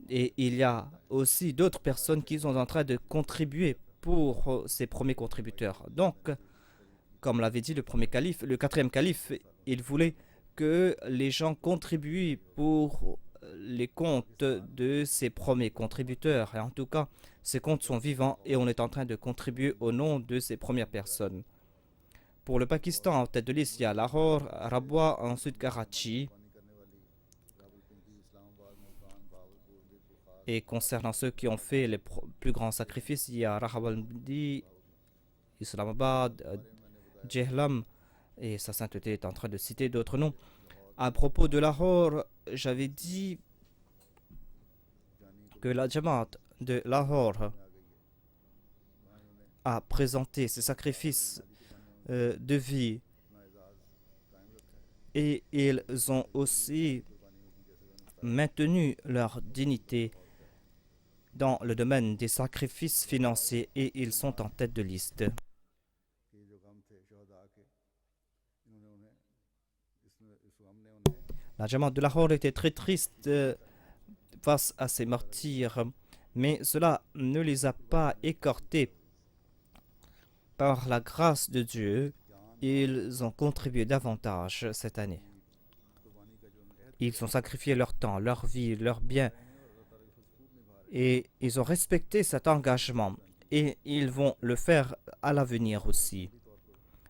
S2: Et il y a aussi d'autres personnes qui sont en train de contribuer pour ces premiers contributeurs. Donc, comme l'avait dit le premier calife, le 4e calife, il voulait que les gens contribuent pour les comptes de ces premiers contributeurs. Et en tout cas, ces comptes sont vivants et on est en train de contribuer au nom de ces premières personnes. Pour le Pakistan, en tête de liste, il y a Lahore, Rabwa, ensuite Karachi. Et concernant ceux qui ont fait les plus grands sacrifices, il y a Rawalpindi, Islamabad, Jehlam, et sa sainteté est en train de citer d'autres noms. À propos de Lahore, j'avais dit que la Jamaat de Lahore a présenté ses sacrifices de vie et ils ont aussi maintenu leur dignité dans le domaine des sacrifices financiers et ils sont en tête de liste. La Jamaat de Lahore était très triste face à ces martyrs, mais cela ne les a pas écartés. Par la grâce de Dieu, ils ont contribué davantage cette année. Ils ont sacrifié leur temps, leur vie, leurs biens et ils ont respecté cet engagement et ils vont le faire à l'avenir aussi.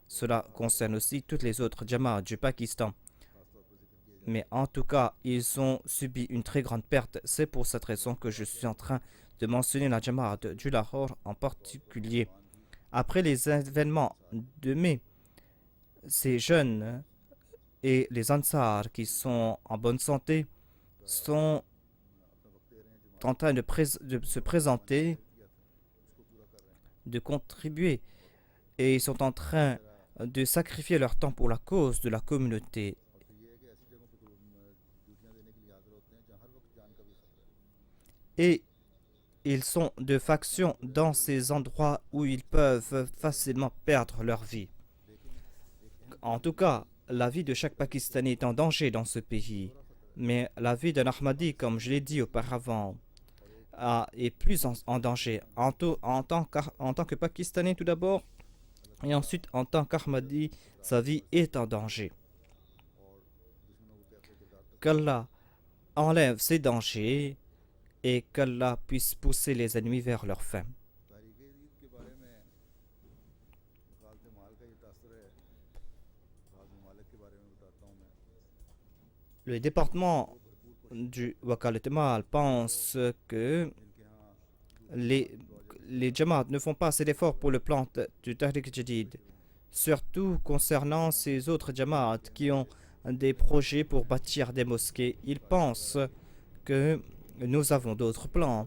S2: Cela concerne aussi toutes les autres Jamaats du Pakistan. Mais en tout cas, ils ont subi une très grande perte. C'est pour cette raison que je suis en train de mentionner la Jamaat du Lahore en particulier. Après les événements de mai, ces jeunes et les Ansar qui sont en bonne santé sont en train de se présenter, de contribuer et ils sont en train de sacrifier leur temps pour la cause de la communauté. Et ils sont de factions dans ces endroits où ils peuvent facilement perdre leur vie. En tout cas, la vie de chaque Pakistanais est en danger dans ce pays. Mais la vie d'un Ahmadi, comme je l'ai dit auparavant, est plus en danger. En tant que Pakistanais tout d'abord, et ensuite en tant qu'Ahmadi, sa vie est en danger. Qu'Allah enlève ces dangers et qu'Allah puisse pousser les ennemis vers leur fin. Le département du Wakalat Mal pense que les Jamaat ne font pas assez d'efforts pour le plan du Tahrik Jadid, surtout concernant ces autres Jamaat qui ont des projets pour bâtir des mosquées. Ils pensent que nous avons d'autres plans,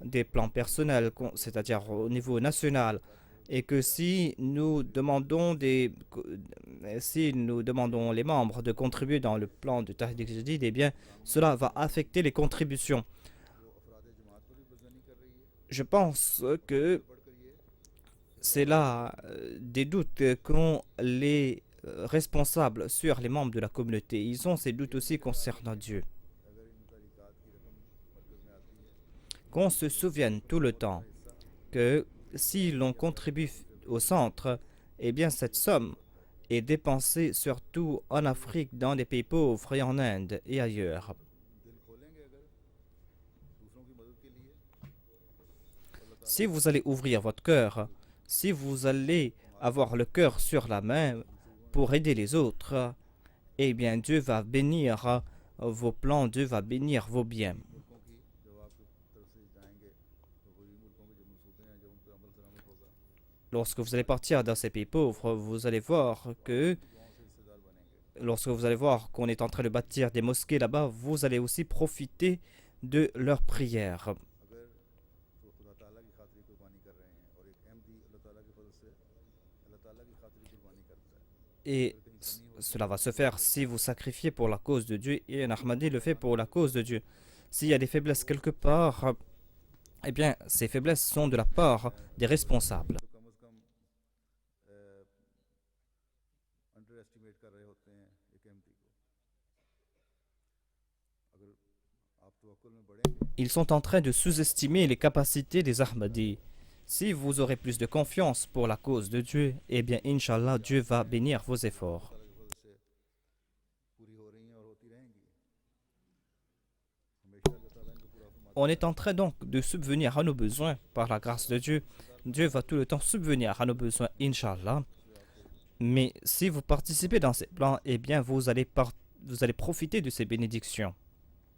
S2: des plans personnels, c'est-à-dire au niveau national, et que si nous demandons les membres de contribuer dans le plan de Tahrik Jadid, eh bien, cela va affecter les contributions. Je pense que c'est là des doutes qu'ont les responsables sur les membres de la communauté. Ils ont ces doutes aussi concernant Dieu. Qu'on se souvienne tout le temps que si l'on contribue au centre, eh bien cette somme est dépensée surtout en Afrique, dans les pays pauvres et en Inde et ailleurs. Si vous allez ouvrir votre cœur, si vous allez avoir le cœur sur la main pour aider les autres, eh bien Dieu va bénir vos plans, Dieu va bénir vos biens. Lorsque vous allez partir dans ces pays pauvres, vous allez voir qu'on est en train de bâtir des mosquées là-bas, vous allez aussi profiter de leurs prières. Et cela va se faire si vous sacrifiez pour la cause de Dieu et un Ahmadi le fait pour la cause de Dieu. S'il y a des faiblesses quelque part, eh bien, ces faiblesses sont de la part des responsables. Ils sont en train de sous-estimer les capacités des Ahmadis. Si vous aurez plus de confiance pour la cause de Dieu, eh bien, Inch'Allah, Dieu va bénir vos efforts. On est en train donc de subvenir à nos besoins par la grâce de Dieu. Dieu va tout le temps subvenir à nos besoins, Inch'Allah. Mais si vous participez dans ces plans, eh bien, vous allez profiter de ces bénédictions.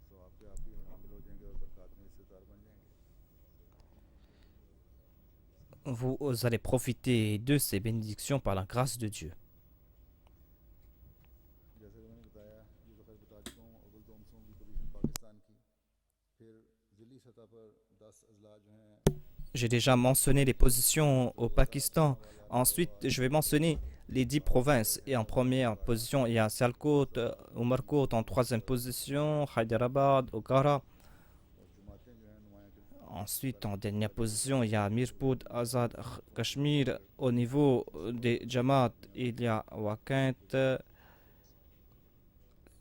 S1: तो आपके आप ही हामिल हो जाएंगे और बरकत में हिस्सेदार बन जाएंगे.
S2: Vous allez profiter de ces bénédictions par la grâce de Dieu.
S1: जैसे कि मैंने बताया, ये तो खैर बता चुका हूँ अव्वल दोमसों की पोजीशन पाकिस्तान की. फिर ज़िली सतह पर 10 अजला जो हैं
S2: J'ai déjà mentionné les positions au Pakistan. Ensuite, je vais mentionner les 10 provinces. Et en première position, il y a Sialkot, Umarkot. En troisième position, Hyderabad, Okara.
S1: और जमातें जो हैं नुमाया किरदार
S2: Ensuite, en dernière position, il y a Mirpur, Azad, Kashmir. Au niveau des Jamaat, il y a Wakent.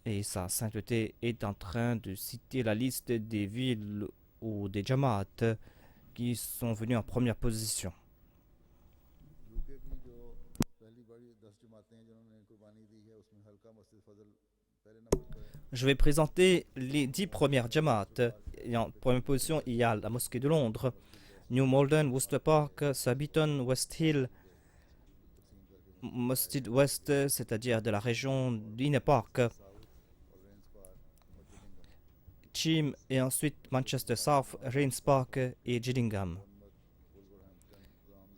S2: Et sa sainteté est en train de citer la liste des villes ou des Jamaat qui sont venus en première position.
S1: UK की जो पहली बड़ी 10 जमातें हैं जिन्होंने कुर्बानी दी है उसमें हल्का मस्जिद फजल पहले नंबर पर है.
S2: Je vais présenter les 10 premières Jamaat. Et en première position, il y a la mosquée de Londres, New Malden, Worcester Park, Surbiton, West Hill, Masjid West, c'est-à-dire de la région d'Inner Park, Cheam, et ensuite Manchester South, Rains Park et Gillingham.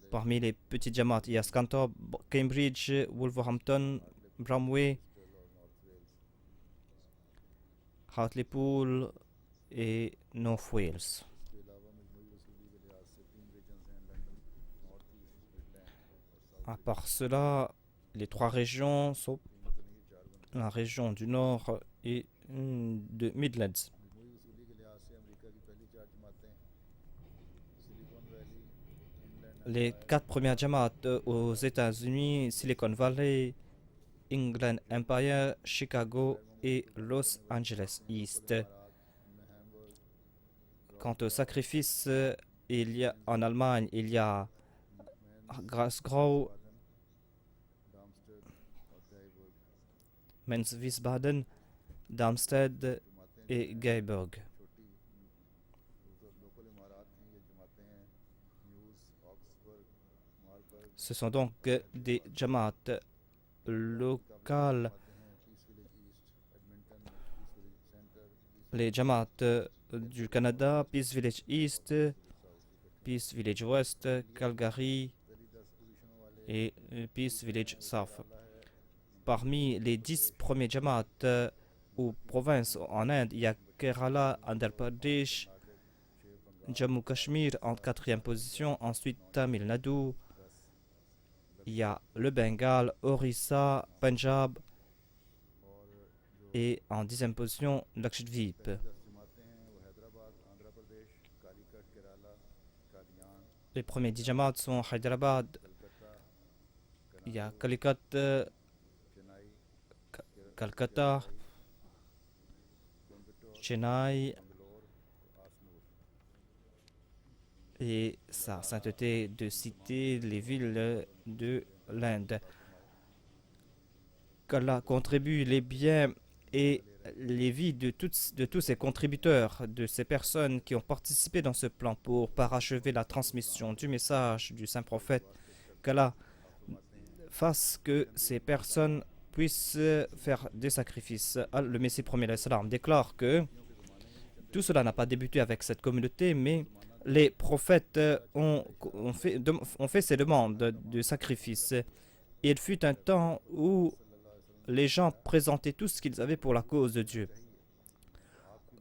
S2: Parmi les petits Jamaat, il y a Scunthorpe, Cambridge, Wolverhampton, Bramway, Hartlepool et North Wales.
S1: इसके अलावा मजमूई वसूली के लिहाज से 3 रीजन्स हैं London, north east, Midland और साउथ.
S2: À part cela, les 3 régions sont
S1: तो नहीं, 4 बनते.
S2: la région du Nord et de Midlands.
S1: मजमूई वसूली के लिहाज से अमेरिका की पहली 4 जमातें silicon valley, England
S2: Les 4 premières Jamaat aux États-Unis, Silicon Valley, England Empire, Chicago et Los Angeles East. Quant au sacrifice, il y a, en Allemagne, il y a Grasgau, Wiesbaden, Darmstadt et Gaiburg.
S1: Local इमारात हैं, ये जमातें हैं Neuss, Oxford, Marburg,
S2: Ce sont donc des Jamaat locales.
S1: Peace Village East, Edmonton, Peace Village Centre,
S2: Les Jamaat du Canada, Peace Village East, Peace Village West, Calgary
S1: पहली 10 पोजीशनों वाले
S2: et Peace Village South. Parmi les 10 premiers Jamaat ou provinces en Inde, il y a Kerala, Andhra Pradesh, Jammu Kashmir en quatrième position, ensuite Tamil Nadu, il y a le Bengale, Orissa, Punjab et en dixième position Lakshadweep.
S1: 10 जमातें हैं वो हैदराबाद, आंध्र प्रदेश, कालीकट, केरला, Kadian,
S2: Les premiers 10 Jamaat sont Hyderabad,
S1: Calcutta,
S2: il y a Calicut,
S1: Chennai,
S2: Calcutta, Chennai
S1: Bangalore, आसनूर.
S2: et sa sainteté de citer les villes de l'Inde. Qu'Allah contribue les biens et les vies de tous ces contributeurs, de ces personnes qui ont participé dans ce plan pour parachever la transmission du message du saint prophète. Qu'Allah fasse que ces personnes puissent faire des sacrifices. Le Messie premier déclare que tout cela n'a pas débuté avec cette communauté, mais les prophètes ont fait ces demandes de sacrifice. Et il fut un temps où les gens présentaient tout ce qu'ils avaient pour la cause de Dieu.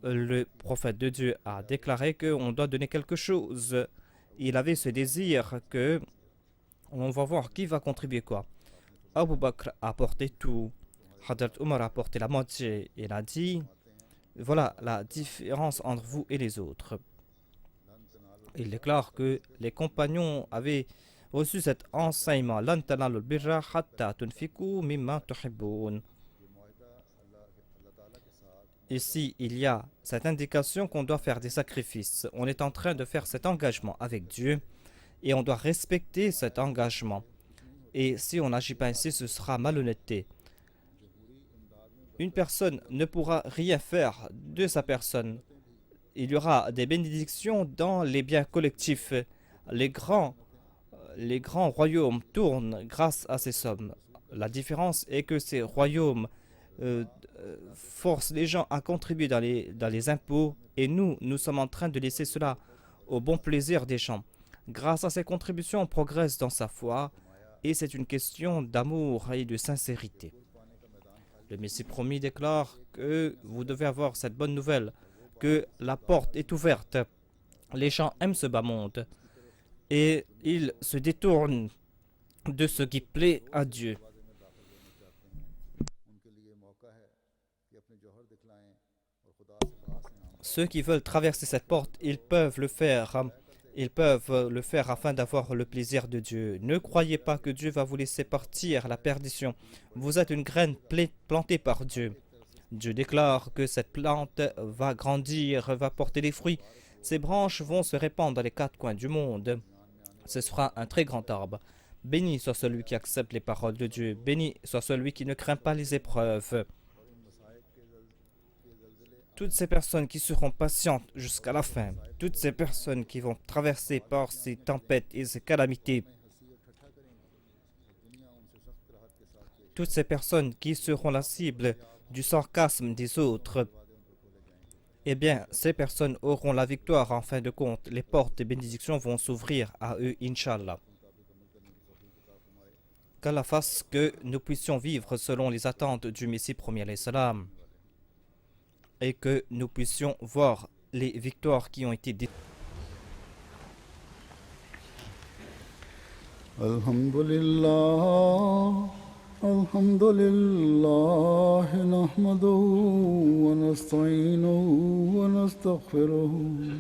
S2: Le prophète de Dieu a déclaré qu'on doit donner quelque chose. Il avait ce désir que on va voir qui va contribuer quoi. Abu Bakr a apporté tout. Hadrat Omar a apporté la moitié. Il a dit, voilà la différence entre vous et les autres. Il déclare que les compagnons avaient reçu cet enseignement. Lan tanalul birra hatta tunfiqu mimma tuhibbun. Ici, il y a cette indication qu'on doit faire des sacrifices. On est en train de faire cet engagement avec Dieu et on doit respecter cet engagement. Et si on n'agit pas ainsi, ce sera malhonnêteté. Une personne ne pourra rien faire de sa personne. Il y aura des bénédictions dans les biens collectifs. Les grands royaumes tournent grâce à ces sommes. La différence est que ces royaumes forcent les gens à contribuer dans les impôts et nous sommes en train de laisser cela au bon plaisir des gens. Grâce à ces contributions, on progresse dans sa foi et c'est une question d'amour et de sincérité. Le Messie promis déclare que vous devez avoir cette bonne nouvelle, que la porte est ouverte. Les gens aiment ce bas monde et ils se détournent de ce qui plaît à Dieu. Ceux qui veulent traverser cette porte, ils peuvent le faire. Ils peuvent le faire afin d'avoir le plaisir de Dieu. Ne croyez pas que Dieu va vous laisser partir à la perdition. Vous êtes une graine plantée par Dieu. Dieu déclare que cette plante va grandir, va porter des fruits. Ses branches vont se répandre dans les quatre coins du monde. Ce sera un très grand arbre. Béni soit celui qui accepte les paroles de Dieu. Béni soit celui qui ne craint pas les épreuves. Toutes ces personnes qui seront patientes jusqu'à la fin, toutes ces personnes qui vont traverser par ces tempêtes et ces calamités, toutes ces personnes qui seront la cible du sarcasme des autres, eh bien, ces personnes auront la victoire en fin de compte. Les portes des bénédictions vont s'ouvrir à eux, Inch'Allah. Qu'Allah fasse que nous puissions vivre selon les attentes du Messie premier alayhi salam et que nous puissions voir les victoires qui ont été décidées.
S1: Alhamdulillah, alhamdulillah, nahmaduhu wa nasta'inuhu wa nastaghfiruhu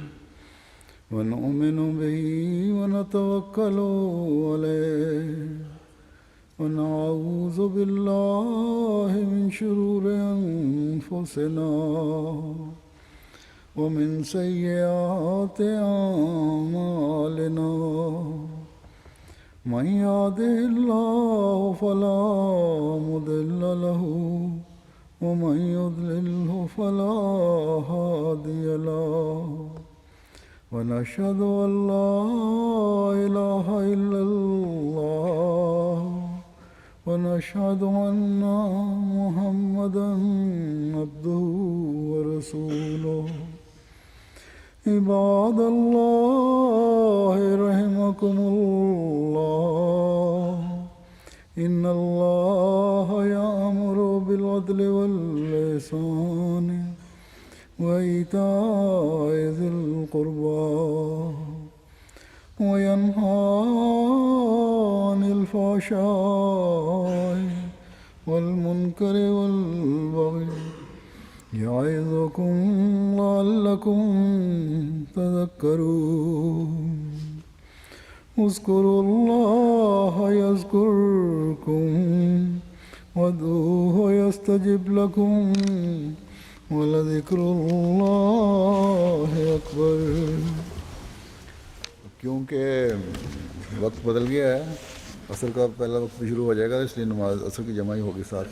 S1: wa nu'minu bihi wa natawakkalu alayhi wa na'udhu billahi min shururi anfusina wa min sayyiati a'malina. من يهده الله فلا مضل له ومن يضلله فلا هادي له ونشهد أن لا إله إلا الله ونشهد أن محمدا عبده ورسوله عباد الله رحمكم الله إن الله يأمر بالعدل والإحسان وإيتاء ذي القربى وينهى عن الفحشاء والمنكر والبغي يعظكم لعلكم تذكرون اذكروا الله يذكركم وادعوه يستجب لكم ولذكر الله أكبر. क्योंकि वक्त बदल गया है, असर का पहला वक्त भी शुरू हो जाएगा, इसलिए नमाज असर की जमा ही होगी साथ.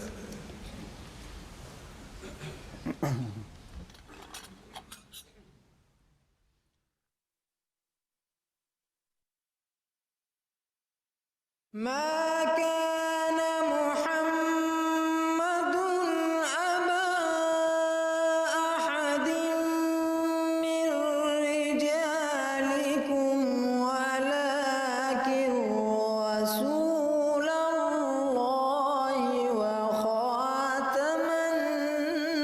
S3: ما